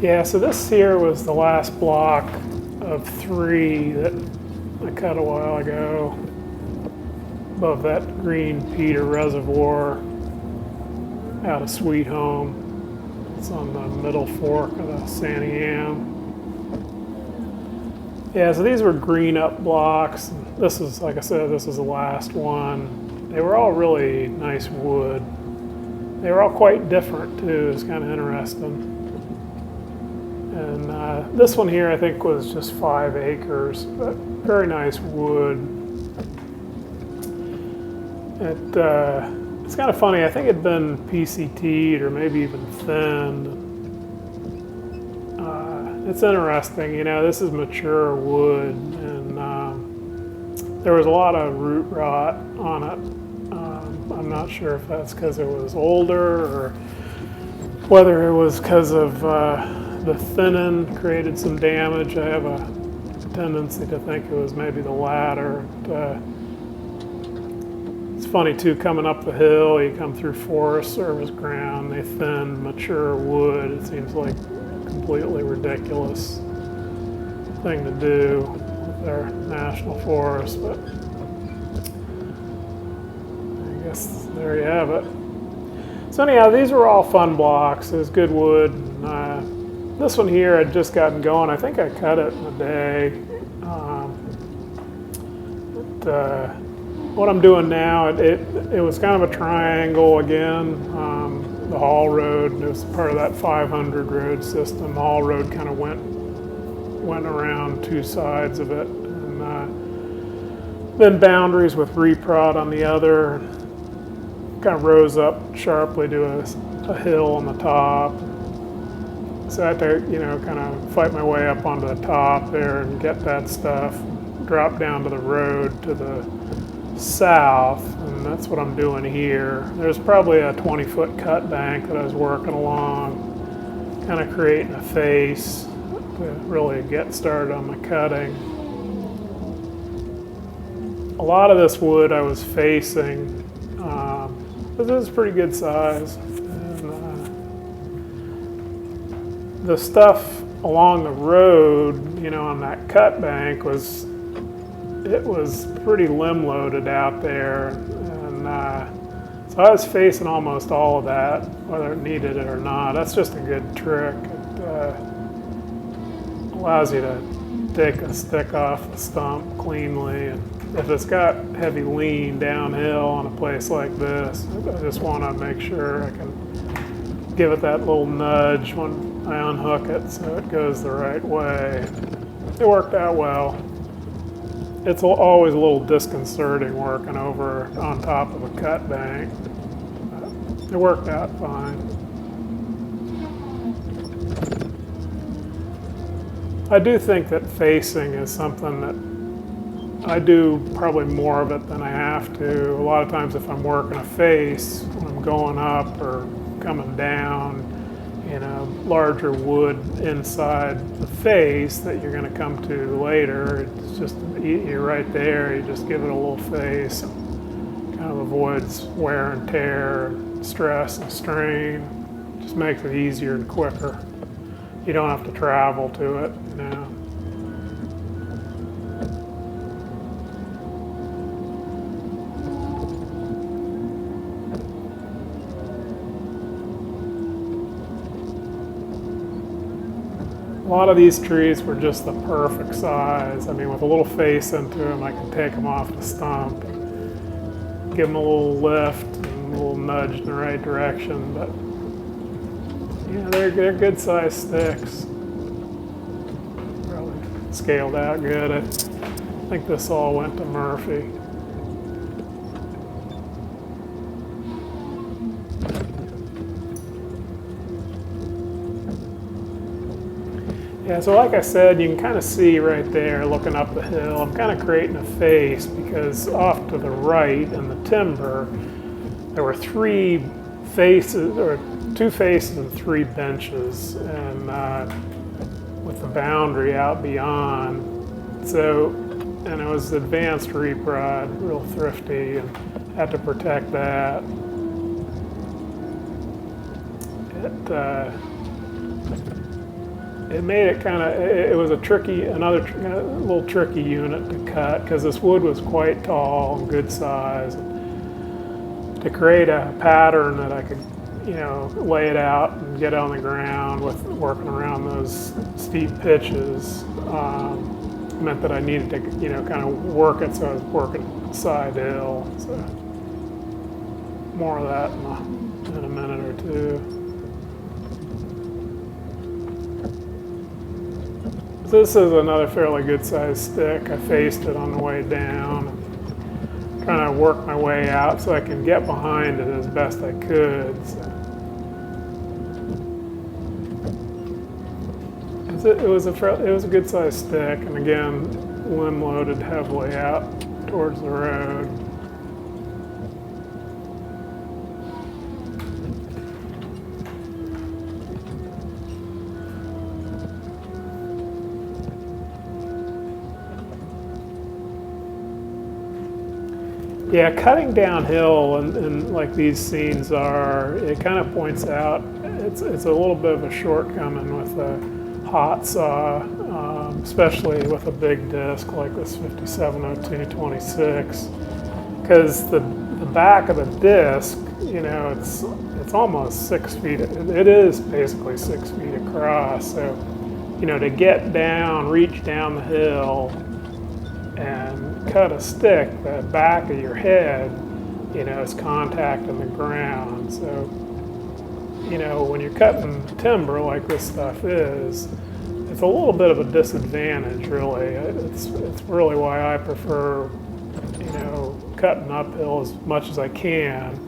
Yeah, so this here was the last block of 3 that I cut a while ago above that green Peter Reservoir out of Sweet Home. It's on the middle fork of the Sandy Am. Yeah, so these were green up blocks. This is, like I said, this was the last one. They were all really nice wood. They were all quite different too. It's kind of interesting. And this one here, I think, was just 5 acres, but very nice wood. It's kind of funny. I think it'd been PCT'd or maybe even thinned. It's interesting, you know, this is mature wood, and there was a lot of root rot on it. I'm not sure if that's because it was older or whether it was because of the thinning created some damage. I have a tendency to think it was maybe the latter. It's funny too, coming up the hill, you come through Forest Service ground, they thin mature wood. It seems like a completely ridiculous thing to do with their national forest, but I guess there you have it. So anyhow, these were all fun blocks. It was good wood. This one here had just gotten going. I think I cut it in a day. What I'm doing now, it was kind of a triangle again. The haul road, it was part of that 500 road system. The haul road kind of went around 2 sides of it, and then boundaries with reprod on the other. Kind of rose up sharply to a hill on the top. So I had to, you know, kind of fight my way up onto the top there and get that stuff, drop down to the road to the south, and that's what I'm doing here. There's probably a 20-foot cut bank that I was working along, kind of creating a face to really get started on my cutting. A lot of this wood I was facing, but this is pretty good size. The stuff along the road, you know, on that cut bank was pretty limb loaded out there, and so I was facing almost all of that, whether it needed it or not. That's just a good trick. It allows you to take a stick off the stump cleanly, and if it's got heavy lean downhill on a place like this, I just want to make sure I can give it that little nudge when I unhook it so it goes the right way. It worked out well. It's always a little disconcerting working over on top of a cut bank, but it worked out fine. I do think that facing is something that I do probably more of it than I have to. A lot of times if I'm working a face, when I'm going up or coming down, you know, larger wood inside the face that you're going to come to later, it's just, you're right there, you just give it a little face, kind of avoids wear and tear, stress and strain, just makes it easier and quicker. You don't have to travel to it, you know. A lot of these trees were just the perfect size. I mean, with a little face into them, I could take them off the stump, give them a little lift and a little nudge in the right direction. But yeah, they're good sized sticks. Probably scaled out good. I think this all went to Murphy. Yeah, so like I said, you can kind of see right there looking up the hill, I'm kind of creating a face because off to the right in the timber, there were 3 faces, or 2 faces and 3 benches, and with the boundary out beyond. So, and it was advanced reprod, real thrifty, and had to protect that. it made it kind of, it was a tricky, little tricky unit to cut because this wood was quite tall and good size. To create a pattern that I could, lay it out and get on the ground with working around those steep pitches meant that I needed to, kind of work it, so I was working side hill. So more of that in a minute or two. This is another fairly good sized stick. I faced it on the way down, trying to work my way out so I can get behind it as best I could. So it was a good sized stick, and again, limb loaded heavily out towards the road. Yeah, cutting downhill and like these scenes are, it kind of points out it's a little bit of a shortcoming with a hot saw, especially with a big disc like this 5702-26, because the back of the disc, it's almost 6 feet. It is basically 6 feet across. So, to get down, reach down the hill, and cut a stick, the back of your head, is contacting the ground. So, when you're cutting timber like this stuff is, it's a little bit of a disadvantage, really. It's really why I prefer, cutting uphill as much as I can.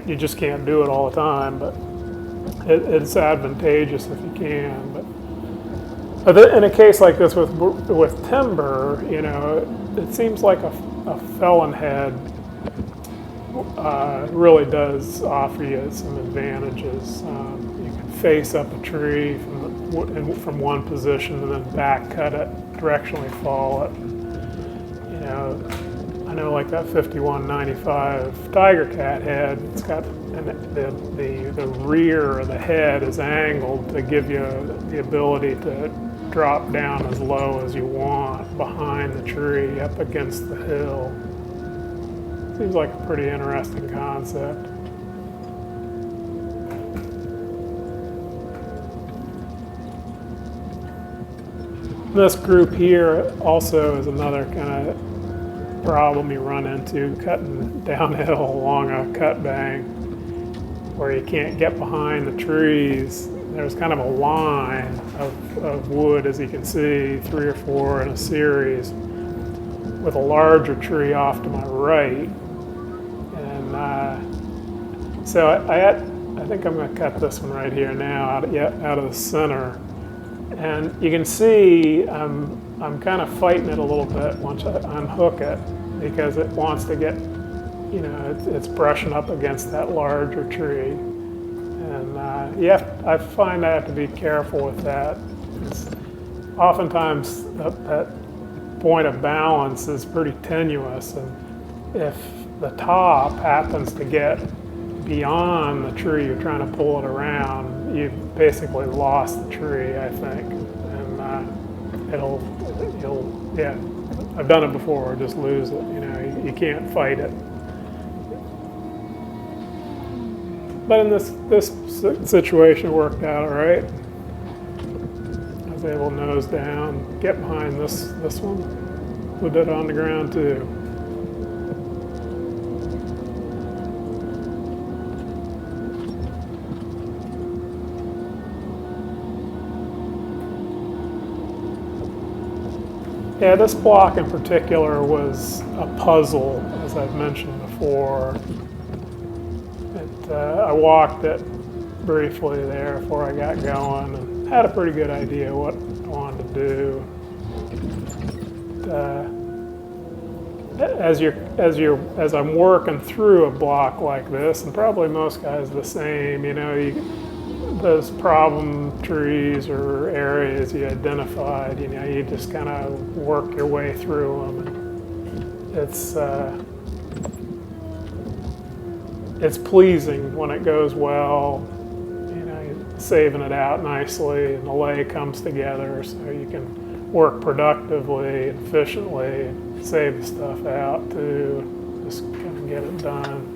You just can't do it all the time, but it's advantageous if you can. But in a case like this with timber, it seems like a felon head really does offer you some advantages. You can face up a tree from one position and then back cut it, directionally fall it. I know like that 5195 Tigercat head, it's got the rear of the head is angled to give you the ability to drop down as low as you want behind the tree up against the hill. Seems like a pretty interesting concept. This group here also is another kind of problem you run into cutting downhill along a cut bank where you can't get behind the trees. There's kind of a line of wood, as you can see, 3 or 4 in a series, with a larger tree off to my right. And so I think I'm going to cut this one right here now out of the center. And you can see I'm kind of fighting it a little bit once I unhook it, because it wants to get, it's brushing up against that larger tree. And I find I have to be careful with that. Oftentimes that point of balance is pretty tenuous, and if the top happens to get beyond the tree you're trying to pull it around, you've basically lost the tree, I think. And I've done it before, just lose it. You can't fight it. But in this situation, it worked out all right. I was able to nose down, get behind this one, put it on the ground too. Yeah, this block in particular was a puzzle, as I've mentioned before. I walked it briefly there before I got going and had a pretty good idea what I wanted to do. As I'm working through a block like this, and probably most guys the same, those problem trees or areas you identified, you just kind of work your way through them. And it's pleasing when it goes well. You saving it out nicely, and the lay comes together so you can work productively and efficiently and save the stuff out too. Just kind of get it done.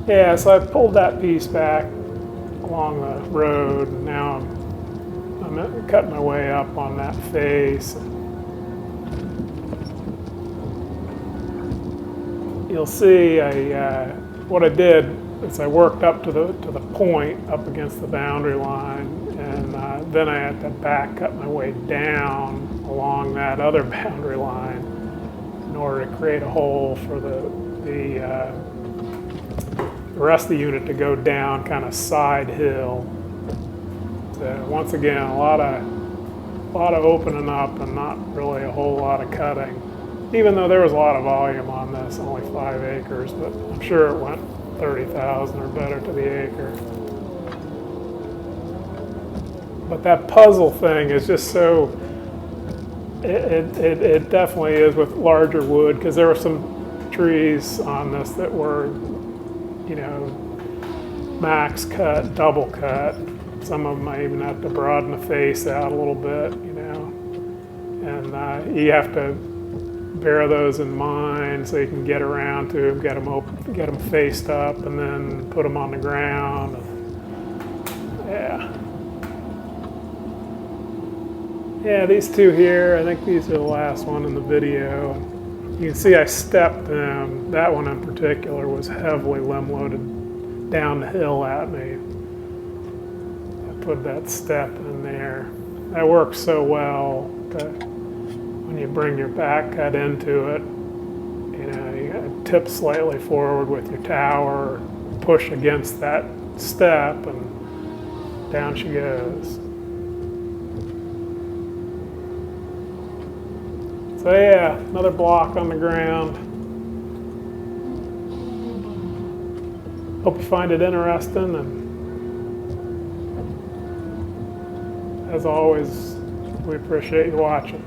Yeah, so I pulled that piece back along the road, and now I'm cutting my way up on that face. You'll see what I did is I worked up to the point up against the boundary line, and then I had to back cut my way down along that other boundary line in order to create a hole for the rest of the unit to go down kind of side hill. So once again, a lot of opening up and not really a whole lot of cutting. Even though there was a lot of volume on this, only 5 acres, but I'm sure it went 30,000 or better to the acre. But that puzzle thing is just so, it definitely is with larger wood, because there were some trees on this that were, you know, max cut, double cut. Some of them I even have to broaden the face out a little bit, you know. And you have to bear those in mind so you can get around to them, get them faced up, and then put them on the ground. Yeah, these two here, I think these are the last one in the video. You can see I stepped them. That one in particular was heavily limb loaded down the hill at me. I put that step in there. That works so well when you bring your back cut into it. You know, you gotta tip slightly forward with your tower, push against that step, and down she goes. So yeah, another block on the ground. Hope you find it interesting, and as always, we appreciate you watching.